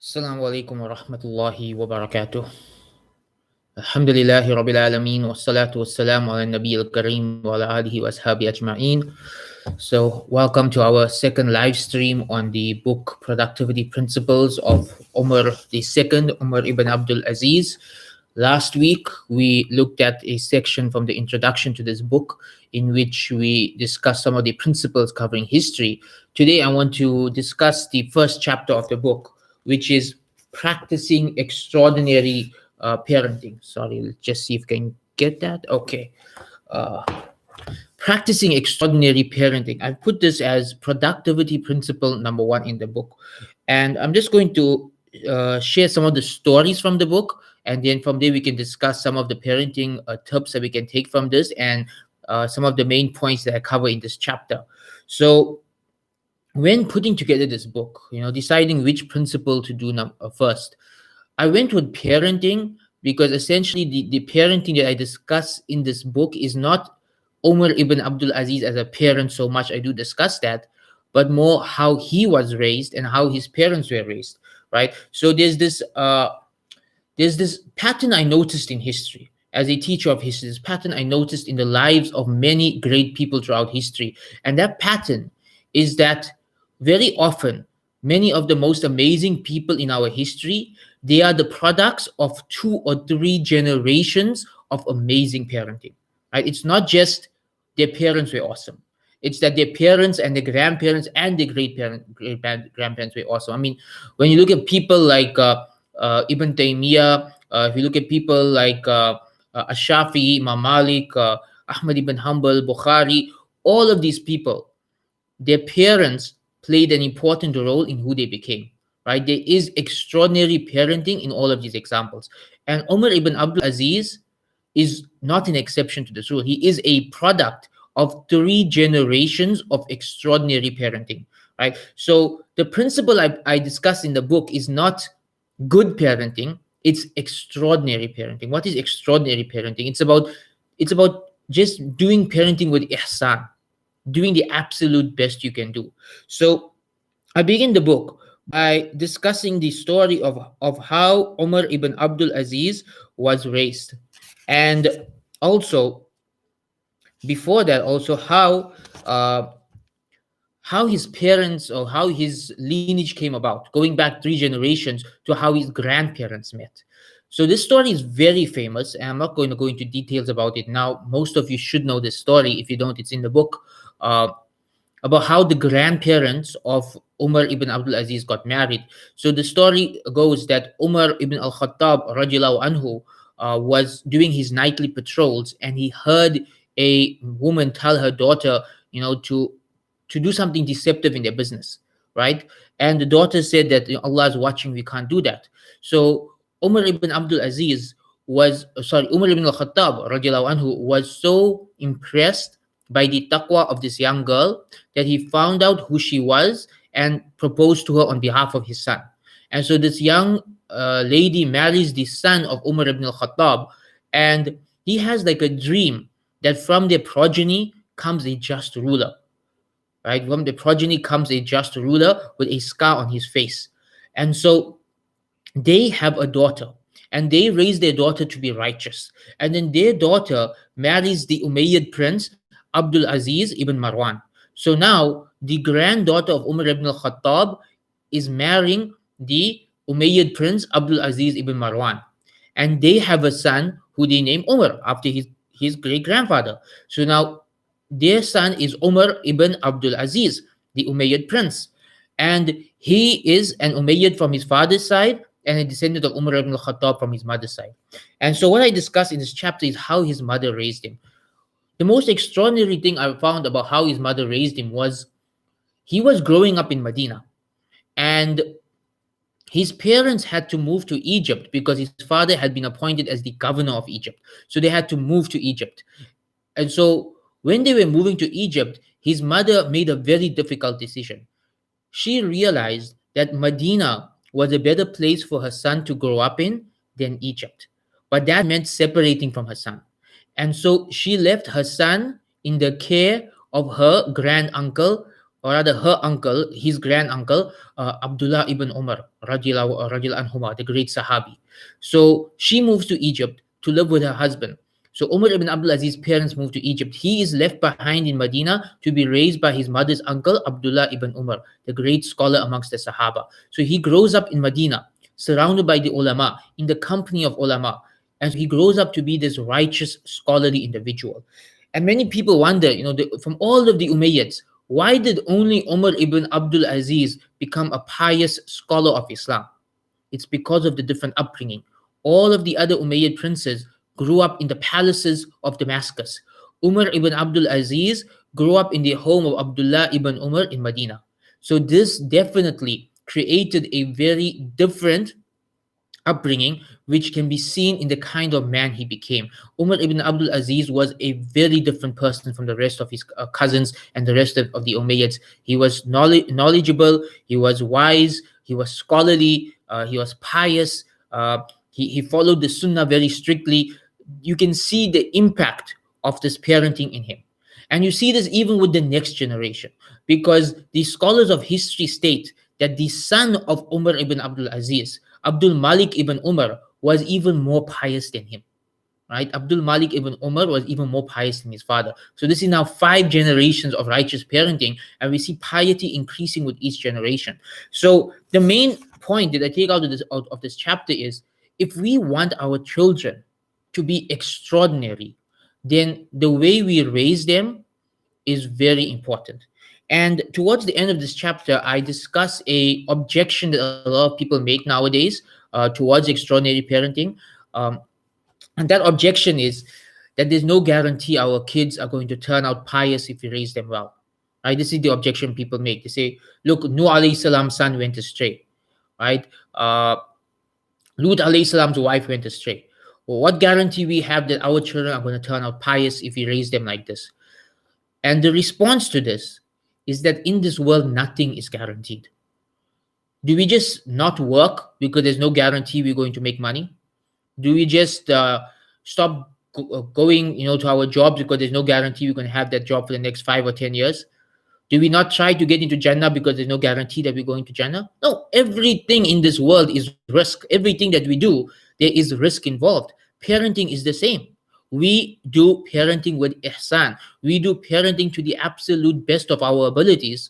Assalamu alaikum wa rahmatullahi wa barakatuh. Alhamdulillahi rabbil alameen wa salatu wa salam ala nabi al-kareem wa ala alihi wa ashabi ajma'een. So, welcome to our second live stream on the book Productivity Principles of Umar II, Umar ibn Abdul Aziz. Last week, we looked at a section from the introduction to this book in which we discussed some of the principles covering history. Today, I want to discuss the first chapter of the book, which is practicing extraordinary parenting. Sorry, let's just see if we can get that. Okay. Uh, Practicing extraordinary parenting. I've put this as productivity principle number one in the book. And I'm just going to share some of the stories from the book. And then from there, we can discuss some of the parenting tips that we can take from this and some of the main points that I cover in this chapter. So, when putting together this book, deciding which principle to do first, I went with parenting because essentially the parenting that I discuss in this book is not Umar ibn Abdul Aziz as a parent so much. I do discuss that, but more how he was raised and how his parents were raised, right? So there's this pattern I noticed in history. As a teacher of history, this pattern I noticed in the lives of many great people throughout history. And that pattern is that very often, many of the most amazing people in our history, they are the products of two or three generations of amazing parenting. Right? It's not just their parents were awesome. It's that their parents and their grandparents and their grandparents were awesome. I mean, when you look at people like Ibn Taymiyyah, if you look at people like Ash-Shafi'i, Imam Malik, Ahmad ibn Hanbal, Bukhari, all of these people, their parents played an important role in who they became. Right? There is extraordinary parenting in all of these examples. And Umar ibn Abdul Aziz is not an exception to this rule. He is a product of three generations of extraordinary parenting. Right? So the principle I discuss in the book is not good parenting, it's extraordinary parenting. What is extraordinary parenting? It's about just doing parenting with ihsan, doing the absolute best you can do. So I begin the book by discussing the story of how Umar ibn Abdul Aziz was raised. And also, before that, also how his parents or how his lineage came about, going back three generations to how his grandparents met. So this story is very famous, and I'm not going to go into details about it now. Most of you should know this story. If you don't, it's in the book. About how the grandparents of Umar ibn Abdul Aziz got married. So the story goes that Umar ibn al-Khattab radiallahu anhu was doing his nightly patrols, and he heard a woman tell her daughter, to do something deceptive in their business, right? And the daughter said that Allah is watching, we can't do that. So Umar ibn Abdul Aziz Umar ibn al-Khattab radiallahu anhu was so impressed by the taqwa of this young girl that he found out who she was and proposed to her on behalf of his son. And so this young lady marries the son of Umar ibn al-Khattab, and he has like a dream that from their progeny comes a just ruler. Right? From the progeny comes a just ruler with a scar on his face. And so they have a daughter, and they raise their daughter to be righteous. And then their daughter marries the Umayyad prince, Abdul Aziz ibn Marwan. So now the granddaughter of Umar ibn al-Khattab is marrying the Umayyad prince, Abdul Aziz ibn Marwan. And they have a son who they name Umar after his great-grandfather. So now their son is Umar ibn Abdul Aziz, the Umayyad prince. And he is an Umayyad from his father's side and a descendant of Umar ibn al-Khattab from his mother's side. And so what I discuss in this chapter is how his mother raised him. The most extraordinary thing I found about how his mother raised him was he was growing up in Medina. And his parents had to move to Egypt because his father had been appointed as the governor of Egypt. So they had to move to Egypt. And so when they were moving to Egypt, his mother made a very difficult decision. She realized that Medina was a better place for her son to grow up in than Egypt. But that meant separating from her son. And so she left her son in the care of her grand uncle or rather her uncle, his grand uncle, Abdullah ibn Umar, radiallahu anhuma, the great Sahabi. So she moves to Egypt to live with her husband. So Umar ibn Abdul Aziz's parents moved to Egypt. He is left behind in Medina to be raised by his mother's uncle, Abdullah ibn Umar, the great scholar amongst the Sahaba. So he grows up in Medina, surrounded by the ulama, in the company of ulama. And so he grows up to be this righteous, scholarly individual. And many people wonder, from all of the Umayyads, why did only Umar ibn Abdul Aziz become a pious scholar of Islam? It's because of the different upbringing. All of the other Umayyad princes grew up in the palaces of Damascus. Umar ibn Abdul Aziz grew up in the home of Abdullah ibn Umar in Medina. So this definitely created a very different upbringing, which can be seen in the kind of man he became. Umar ibn Abdul Aziz was a very different person from the rest of his cousins and the rest of the Umayyads. He was knowledgeable, he was wise, he was scholarly, he was pious, he followed the Sunnah very strictly. You can see the impact of this parenting in him. And you see this even with the next generation, because the scholars of history state that the son of Umar ibn Abdul Aziz, Abdul Malik ibn Umar, was even more pious than him. Right? Abdul Malik ibn Umar was even more pious than his father. So this is now 5 generations of righteous parenting, and we see piety increasing with each generation. So the main point that I take out of this chapter is, if we want our children to be extraordinary, then the way we raise them is very important. And towards the end of this chapter, I discuss a objection that a lot of people make nowadays towards extraordinary parenting. Um, and that objection is that there's no guarantee our kids are going to turn out pious if we raise them well. Right? This is the objection people make. They say, look, Nuh alayhi salam's son went astray. Right? Lut alayhi salam's wife went astray. Well, what guarantee we have that our children are going to turn out pious if we raise them like this? And the response to this is that in this world, nothing is guaranteed. Do we just not work because there's no guarantee we're going to make money? Do we just stop going, to our jobs because there's no guarantee we're going to have that job for the next 5 or 10 years? Do we not try to get into Jannah because there's no guarantee that we're going to Jannah? No, everything in this world is risk. Everything that we do, there is risk involved. Parenting is the same. We do parenting with ihsan. We do parenting to the absolute best of our abilities.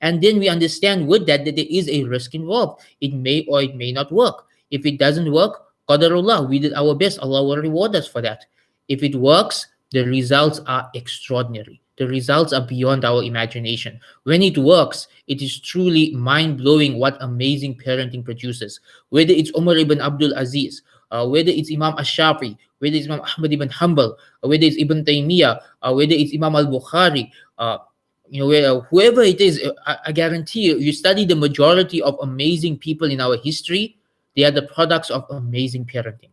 And then we understand with that there is a risk involved. It may or it may not work. If it doesn't work, qadarullah, we did our best. Allah will reward us for that. If it works, the results are extraordinary. The results are beyond our imagination. When it works, it is truly mind-blowing what amazing parenting produces. Whether it's Umar ibn Abdul Aziz, whether it's Imam Ash-Shafi, whether it's Imam Ahmad ibn Hanbal, whether it's Ibn Taymiyyah, whether it's Imam al-Bukhari, whoever it is, I guarantee you, you study the majority of amazing people in our history, they are the products of amazing parenting.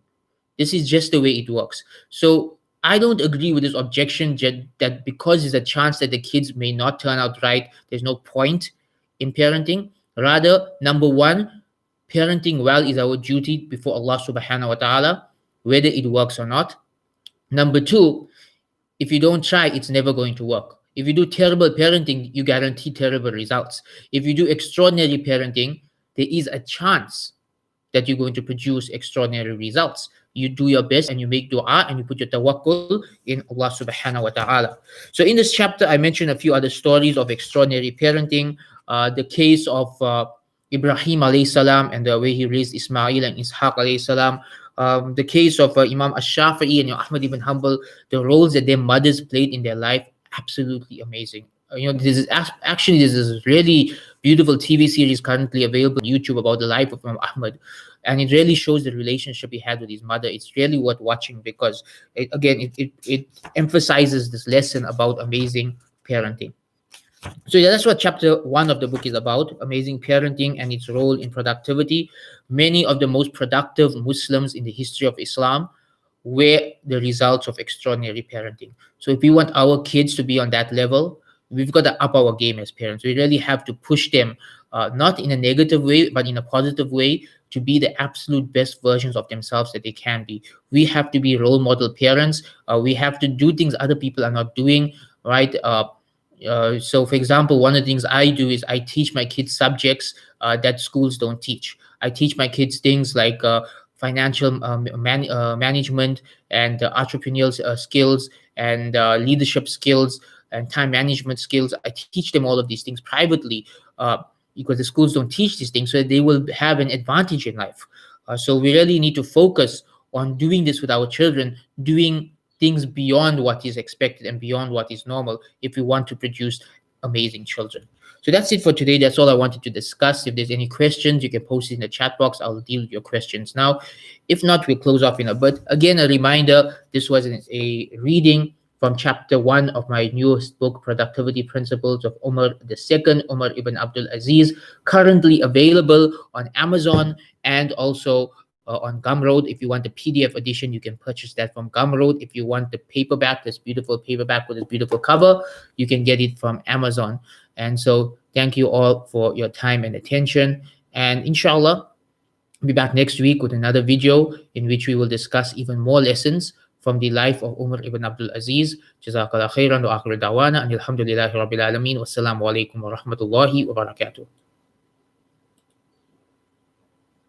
This is just the way it works. So I don't agree with this objection that because there's a chance that the kids may not turn out right, there's no point in parenting. Rather, number one, parenting well is our duty before Allah subhanahu wa ta'ala, whether it works or not. Number two, if you don't try, it's never going to work. If you do terrible parenting, you guarantee terrible results. If you do extraordinary parenting, there is a chance that you're going to produce extraordinary results. You do your best and you make dua and you put your tawakkul in Allah subhanahu wa ta'ala. So in this chapter, I mentioned a few other stories of extraordinary parenting. The case of Ibrahim alayhi salam and the way he raised Ismail and Ishaq alayhi salam. The case of Imam Ash-Shafi'i and Ahmad ibn Hanbal, the roles that their mothers played in their life, absolutely amazing. This is really beautiful TV series currently available on YouTube about the life of Imam Ahmad, and it really shows the relationship he had with his mother. It's really worth watching because it emphasizes this lesson about amazing parenting. So yeah, that's what chapter 1 of the book is about: amazing parenting and its role in productivity. Many of the most productive Muslims in the history of Islam were the results of extraordinary parenting. So if we want our kids to be on that level, we've got to up our game as parents. We really have to push them, not in a negative way, but in a positive way, to be the absolute best versions of themselves that they can be. We have to be role model parents. We have to do things other people are not doing, right? So, for example, one of the things I do is I teach my kids subjects that schools don't teach. I teach my kids things like financial management and entrepreneurial skills and leadership skills and time management skills. I teach them all of these things privately uh, because the schools don't teach these things, so they will have an advantage in life. So we really need to focus on doing this with our children, doing things beyond what is expected and beyond what is normal if we want to produce amazing children. So that's it for today. That's all I wanted to discuss. If there's any questions, you can post it in the chat box. I'll deal with your questions now. If not, we'll close off in a bit. Again, a reminder, this was a reading from chapter 1 of my newest book, Productivity Principles of Umar II, Umar ibn Abdul Aziz, currently available on Amazon and also on Gumroad. If you want the PDF edition, you can purchase that from Gumroad. If you want the paperback, this beautiful paperback with this beautiful cover, you can get it from Amazon. And so thank you all for your time and attention. And inshallah, I'll be back next week with another video in which we will discuss even more lessons from the life of Umar ibn Abdul Aziz. Jazakallah khairan wa akhir da'wana and alhamdulillahi rabbil alameen. Wassalamu alaikum wa rahmatullahi wa barakatuh.